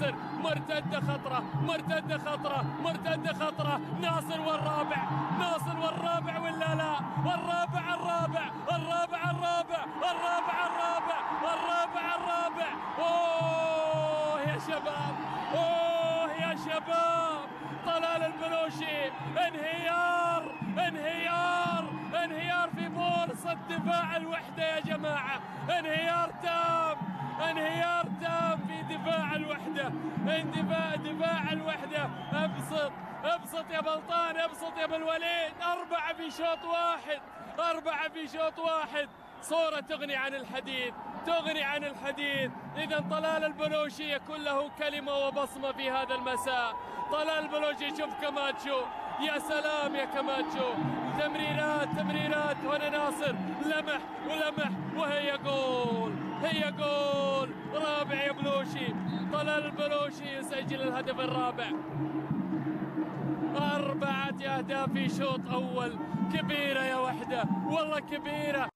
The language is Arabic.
ناصر، مرتدة خطرة، مرتدة خطرة، مرتدة خطرة، ناصر والرابع، ناصر والرابع ولا لا؟ الرابع الرابع الرابع الرابع الرابع الرابع الرابع الرابع. اوه يا شباب، اوه يا شباب، طلال البلوشي انهيار انهيار انهيار في بورصة دفاع الوحدة يا جماعة، انهيار تام، انهيار تام في دفاع الوحدة، دفاع الوحدة. ابسط ابسط يا بلطان، ابسط يا ابو الوليد، 4 في شوط واحد، 4 في شوط واحد. صورة تغني عن الحديث، تغني عن الحديث. إذا طلال البلوشي يكون له كلمة وبصمة في هذا المساء. طلال البلوشي، شوف كماتشو، يا سلام يا كماتشو، تمريرات تمريرات. هنا ناصر لمح ولمح وهي جول، هي جول رابع يا بلوشي. طلال البلوشي يسجل الهدف الرابع. 4 أهداف في شوط أول، كبيرة يا وحدة، والله كبيرة.